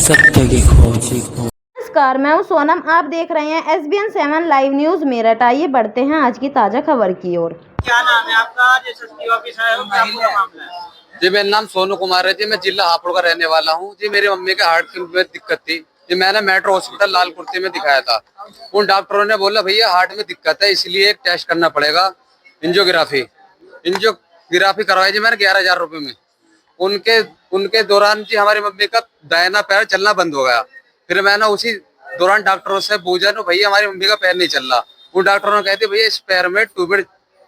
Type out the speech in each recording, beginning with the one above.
सत्य की खोज। नमस्कार, मैं हूं सोनम। आप देख रहे हैं SBN 7 लाइव न्यूज मेरठ। आइए बढ़ते हैं आज की ताजा खबर की ओर। क्या नाम है आपका? SSP ऑफिस आए हो, क्या पूरा मामला है? जी, मेरा नाम सोनू कुमार है जी। मैं जिला हापुड़ का रहने वाला हूँ जी। मेरी मम्मी के हार्ट की में दिक्कत थी जी। मैंने मेट्रो हॉस्पिटल लाल कुर्ती में दिखाया था। उन डॉक्टरों ने बोला भैया हार्ट में दिक्कत है, इसलिए एक टेस्ट करना पड़ेगा, एंजियोग्राफी करवाई जी मैंने 11,000 रुपए में। उनके उनके दौरान जी हमारी मम्मी का दाहिना पैर चलना बंद हो गया। फिर मैंने उसी दौरान डॉक्टरों से पूछा तो भैया हमारी मम्मी का पैर नहीं चल रहा। उन डॉक्टरों ने कहते भैया इस पैर में ट्यूबेड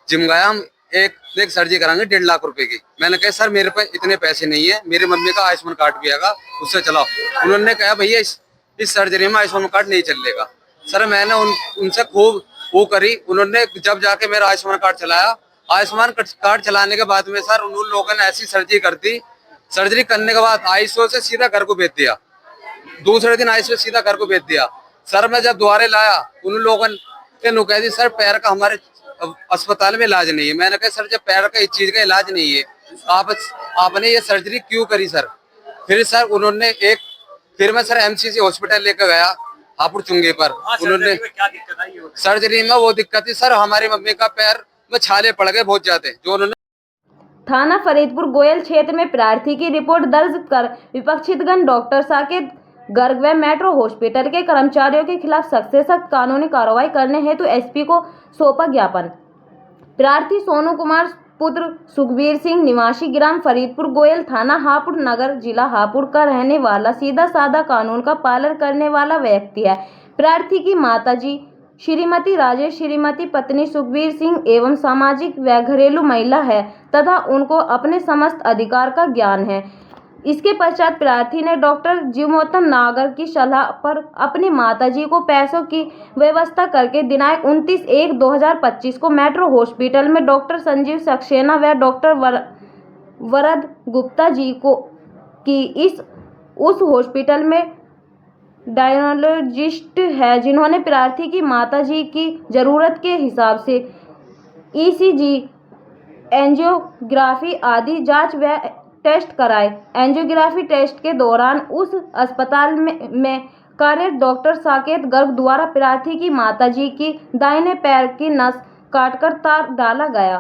जिम गया, हम एक सर्जरी कराएंगे 1.5 लाख रुपए की। मैंने कहा सर मेरे पास इतने पैसे नहीं है, मेरी मम्मी का आयुष्मान कार्ड भी आएगा, उससे चलाओ। उन्होंने कहा भैया इस सर्जरी में आयुष्मान कार्ड नहीं चलेगा। सर मैंने उनसे खूब वो करी। उन्होंने जब जाके मेरा आयुष्मान कार्ड चलाया, आयुष्मान कार्ड चलाने के बाद में सर उन लोगों ने ऐसी सर्जरी कर दी। सर्जरी करने के बाद आईसीयू से सीधा घर को भेज दिया। दूसरे दिन आईसीयू से सीधा घर को भेज दिया। सर मैं जब दोबारा लाया, उन लोगों ने कह दी सर पैर का हमारे अस्पताल में इलाज नहीं है। मैंने कहा सर जब पैर का इस चीज का इलाज नहीं है, आपने ये सर्जरी क्यों करी सर? फिर सर उन्होंने फिर मैं सर MCC हॉस्पिटल लेकर गया हापुड़ चुंगे पर। उन्होंने क्या दिक्कत आई? सर्जरी में वो दिक्कत थी सर, हमारी मम्मी का पैर में छाले पड़ गए बहुत ज्यादा, जो उन्होंने थाना फरीदपुर गोयल क्षेत्र में प्रार्थी की रिपोर्ट दर्ज कर विपक्षीगण डॉक्टर साकेत गर्ग व मेट्रो हॉस्पिटल के कर्मचारियों के खिलाफ सख्त से सख्त कानूनी कार्रवाई करने हेतु SP को सौंपा ज्ञापन। प्रार्थी सोनू कुमार पुत्र सुखबीर सिंह निवासी ग्राम फरीदपुर गोयल थाना हापुड़ नगर जिला हापुड़ का रहने वाला सीधा साधा कानून का पालन करने वाला व्यक्ति है। प्रार्थी की माताजी श्रीमती राजेश श्रीमती पत्नी सुखबीर सिंह एवं सामाजिक व घरेलू महिला है तथा उनको अपने समस्त अधिकार का ज्ञान है। इसके पश्चात प्रार्थी ने डॉक्टर जीवोत्तम नागर की सलाह पर अपनी माताजी को पैसों की व्यवस्था करके दिनांक 29/1/2025 को मेट्रो हॉस्पिटल में डॉक्टर संजीव सक्सेना व डॉक्टर वरद गुप्ता जी को उस हॉस्पिटल में डायनोलॉजिस्ट है जिन्होंने प्रार्थी की माताजी की जरूरत के हिसाब से ECG एंजियोग्राफी आदि जांच व टेस्ट कराए। एंजियोग्राफी टेस्ट के दौरान उस अस्पताल में कार्यरत डॉक्टर साकेत गर्ग द्वारा प्रार्थी की माताजी की दाहिने पैर की नस काटकर तार डाला गया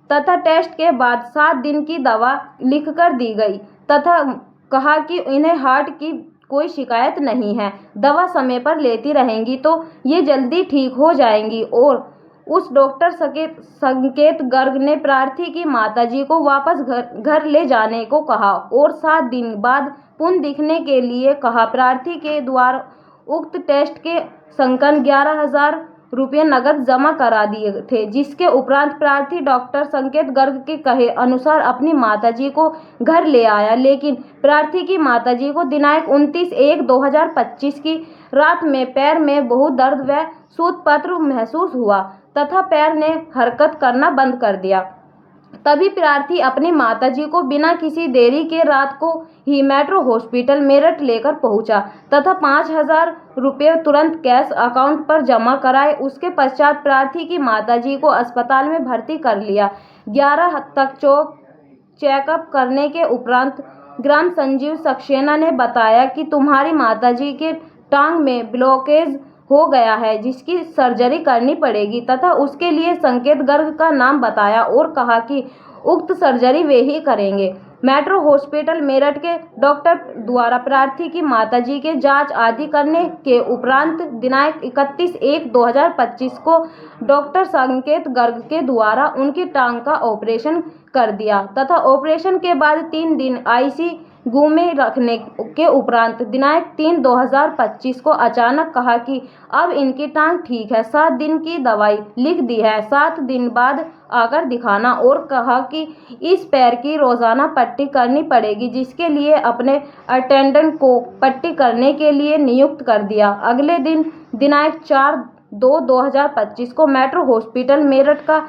तथा टेस्ट के बाद 7 दिन की दवा लिखकर दी गई तथा कहा कि इन्हें हार्ट की कोई शिकायत नहीं है, दवा समय पर लेती रहेंगी तो ये जल्दी ठीक हो जाएंगी। और उस डॉक्टर संकेत गर्ग ने प्रार्थी की माताजी को वापस घर ले जाने को कहा और 7 दिन बाद पुनः दिखने के लिए कहा। प्रार्थी के द्वारा उक्त टेस्ट के संकन 11,000 रुपये नकद जमा करा दिए थे, जिसके उपरांत प्रार्थी डॉक्टर संकेत गर्ग के कहे अनुसार अपनी माताजी को घर ले आया। लेकिन प्रार्थी की माताजी को दिनांक 29/1/2025 की रात में पैर में बहुत दर्द व सूतपत्र महसूस हुआ तथा पैर ने हरकत करना बंद कर दिया। तभी प्रार्थी अपनी माताजी को बिना किसी देरी के रात को ही मेट्रो हॉस्पिटल मेरठ लेकर पहुंचा तथा 5,000 रुपये तुरंत कैश अकाउंट पर जमा कराए। उसके पश्चात प्रार्थी की माताजी को अस्पताल में भर्ती कर लिया। 11 तक चेकअप करने के उपरांत ग्राम संजीव सक्सेना ने बताया कि तुम्हारी माताजी के टांग में ब्लॉकेज हो गया है, जिसकी सर्जरी करनी पड़ेगी तथा उसके लिए संकेत गर्ग का नाम बताया और कहा कि उक्त सर्जरी वे ही करेंगे। मेट्रो हॉस्पिटल मेरठ के डॉक्टर द्वारा प्रार्थी की माताजी के जांच आदि करने के उपरांत दिनांक 31/1/2025 को डॉक्टर संकेत गर्ग के द्वारा उनकी टांग का ऑपरेशन कर दिया तथा ऑपरेशन के बाद 3 दिन ICU में रखने के उपरांत दिनांक 3/2025 को अचानक कहा कि अब इनकी टांग ठीक है, 7 दिन की दवाई लिख दी है, 7 दिन बाद आकर दिखाना और कहा कि इस पैर की रोजाना पट्टी करनी पड़ेगी, जिसके लिए अपने अटेंडेंट को पट्टी करने के लिए नियुक्त कर दिया। अगले दिन दिनांक 4/2/2025 को मेट्रो हॉस्पिटल मेरठ का